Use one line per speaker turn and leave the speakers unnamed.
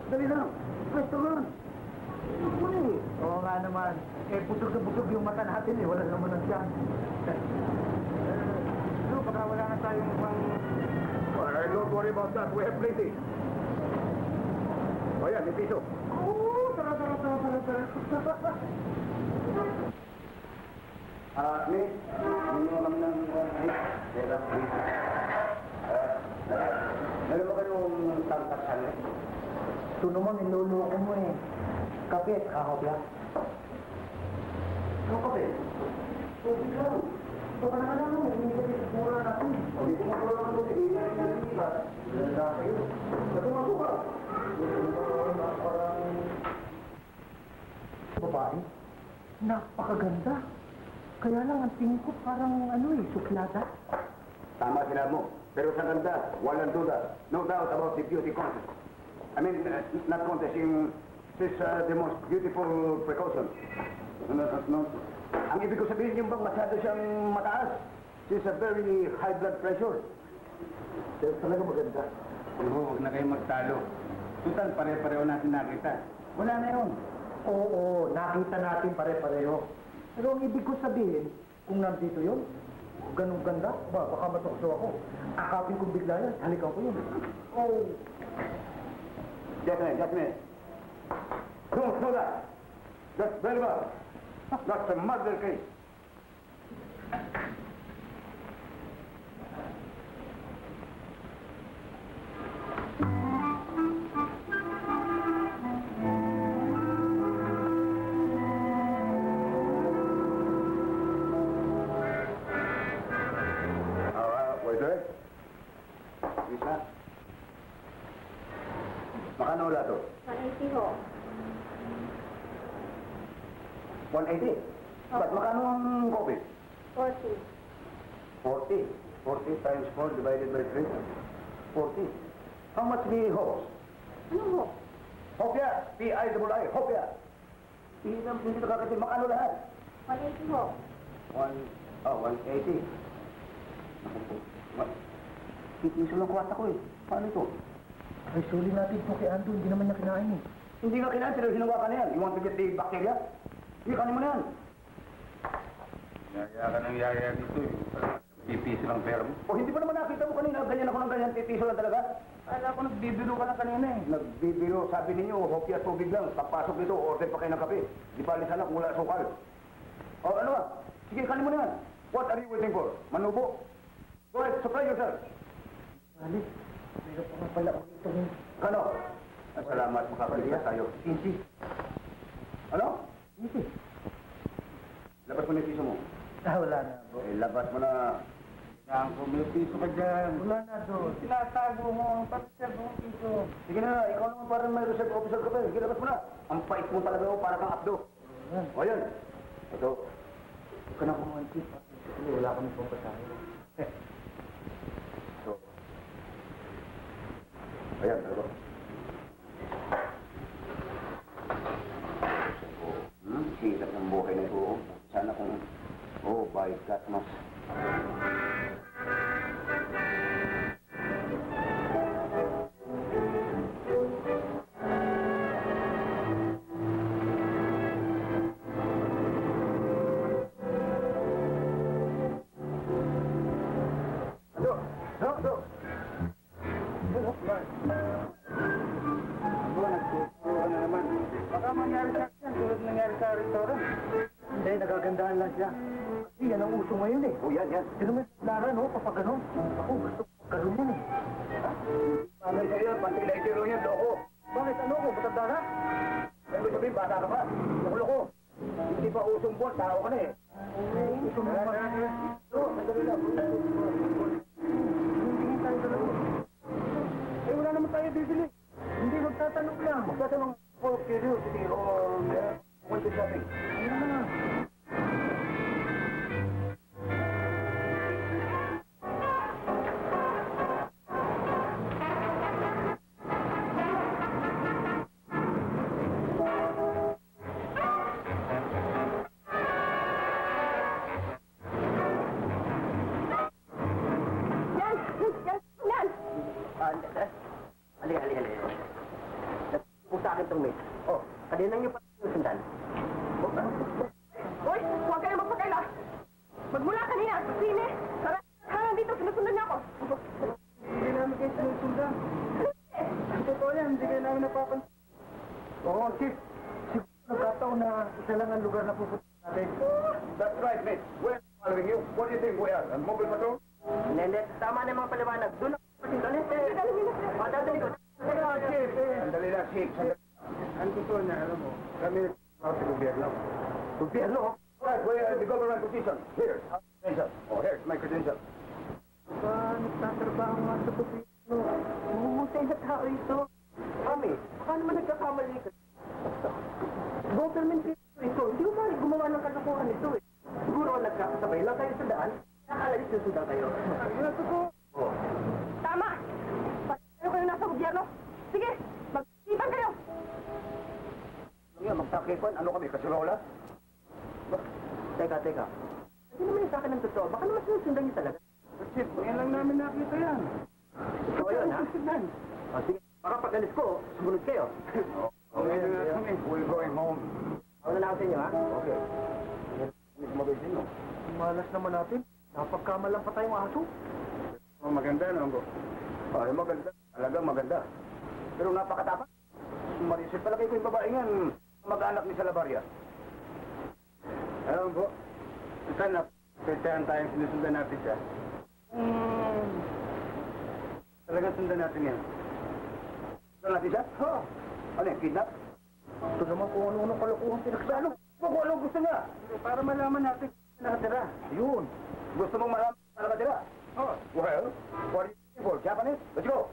Dali lang. Restaurant.
Oo nga naman. Eh, busog na busog yung mata natin eh. Wala naman ang tiyan. So, baka wala na tayong pang...
Don't worry about that. We have plenty. O yan, may piso.
Oo, tara.
Miss, hindi mo kami ng pera, please. Meron ba kayong tamtaksan eh?
Ito naman, niloloko mo eh. Kape at kakopya.
Ano kape? Tubig lang.
Ito ka na mo, hindi ka dito mura natin.
Hindi ko mapura ng tubig. Hindi na nila. Ganda kayo. Ito masuka.
Parang... Babae? Napakaganda. Kaya lang ang tingin ko parang suklata.
Tama sila mo. Pero sa ganda, walang duda. No doubt about the beauty contest. I mean, not contest, she's the most beautiful precaution. No. Ang ibig ko sabihin yung bang masyado siyang mataas. She's a very high blood pressure.
Pero talaga maganda.
Oo, huwag na kayong magtalo. Total, pare-pareho natin nakita. Wala na yun.
Oo, nakita natin pare-pareho. Pero ang ibig ko sabihin, kung nandito yun, ganun ganda, baka matukso ako. Akapin kong bigla yan, halikan ko yun. Oh.
Just a minute. Don't do that. That's very bad. That's a murder case. Waiter? Lisa? Makano wala to?
180 ho.
180? Ba't makano ang coffee?
40.
40. 40 times 4 divided by 3. 40. How much the hops?
Ano ho?
Hopya! P-I-I-I. Hopya! Hindi ito kakasin. Makano lahat?
180 ho.
180. Piso lang kuwata ko eh. Paano ito?
Ay, suli natin ito kay Ando. Hindi naman niya kinain eh.
Hindi nga kinain, pero hinawa ka na yan. You want to get the bacteria? Hindi, kanin mo na yan. Yaya ka ng yaya dito eh. Pipiso lang pera mo. O, hindi pa naman nakita mo kanina. Ganyan ako ng ganyan. Pipiso lang talaga. Kala ko nagbibiro ka na kanina eh. Nagbibiro. Sabi ninyo, hopya tubig lang. Pagpasok dito, order pa kayo ng kape. Di ba alisan na kung wala sukal. O, ano ba? Sige, kanin mo na yan. What are you waiting for? Manubo? Go ahead, supply yourself.
Ali, meron pa nga pala ako itong...
Ano? Salamat, makakalimutan tayo.
Insi.
Ano?
Insi.
Labas mo na yung piso mo.
Wala na, bro.
Eh, labas mo na. Yan, kung may piso ka dyan.
Wala na, bro.
Tinatago mo ang pag-serve ng piso.
Sige na, ikaw naman parang may reserve officer ka pa. Sige, labas mo na. Ang pait mo talaga ako, para kang abdo. O, yan. Ito.
Huwag ka na kumanti. Wala kami pong pasahin.
Ito. Ayan, dalawa. Hirap ng buhay na ito. Sana kung... Oh, by God, mas... Nagtuturo ka na naman. Baka mangyari sa akin, tulad nangyari sa restaurant.
Hindi, nagagandahan lang siya. Kasi yan ang uso ngayon eh.
O yan.
Sino may Lara, no? Kapag ano? Ako, gusto ko magkaroon yan eh.
Bagay sa'yo, pati laitiro niya, loko.
Bakit ano ko? Matanda na?
Ibig sabihin, bata ka pa. Loko-loko. Hindi pa usong buwan, tao ka na eh.
Gusto mo naman.
So, sandali lang.
Hindi tayo talaga.
Eh, wala naman tayo bibili.
Hindi, magtatanong lang.
Magtatanong for curiosity or wanted shopping.
Ano na?
Yan! Yan!
Halika. Po sa akin itong maid. Oh, kanina niyo pa yung sundan.
Uy! Huwag kayo magpakaila! Magmula kanina! Sine! Hanggang dito, sinusundan niya ako!
Hindi namin kayo sinusundan. Totoo yan, hindi kayo namin napapansin. Oo, Chief. Siguro nagkataon na isa lang ang lugar na pupunta natin.
That's right, mate. We're following you. What do you think we are? A mobile patrol?
Hindi. Tama na yung mga paliwanag. Doon ako pasintonin. Dadali ko.
Chief,
Sandali lang, Chief. Sandali.
ang totoo niya, alam mo, kami sa gobyerno.
Gobyerno? Right, we're the government position. Here. Credential. Oh, here's my credential.
Nagtatrabaho nga sa gobyerno.
Mahusay na tao ito. Mami, baka naman nagkakamali ka. Government ito. Hindi mo maaaring gumawa ng kalokohan ito eh. Siguro nagkakasabay lang kayo sa daan. Nakalalis na suda kayo. Oh.
Tama! Pati kayo nasa gobyerno! Sige! Mag-ipan kayo!
Ano yan, magtakipon? Ano kami, kasurola?
Teka. Hindi naman yung sa akin ng totoo. Baka naman sinusundan niyo talaga.
Chief, ngayon lang namin nakita yan.
Ikaw yun, ha? O, sige. Baka pag alis ko, sumunod kayo.
Okay, we're going home.
Ako na ako sa inyo, ha?
Okay. Hindi ko mabisin, no?
Malas naman natin. Napagkamalang pa tayong aso.
Oh, maganda, no? Ay, maganda. Talagang maganda. Pero napakatapat. Marisip pala kayo yung babae nga. Mag-anak ni Salabarria.
Alam po, sana petehan tayong sinusundan natin siya. Talagang sundan natin yan.
Saan natin siya? Ha? Ano yung kidnap?
Ito naman kung ano-ano kalokohan pinagsasabi.
Kung ano gusto niya?
Para malaman natin kung nakatira.
Yun. Gusto mong malaman talaga sila?
Oh.
Well, what are you looking for? Japanese? Let's go.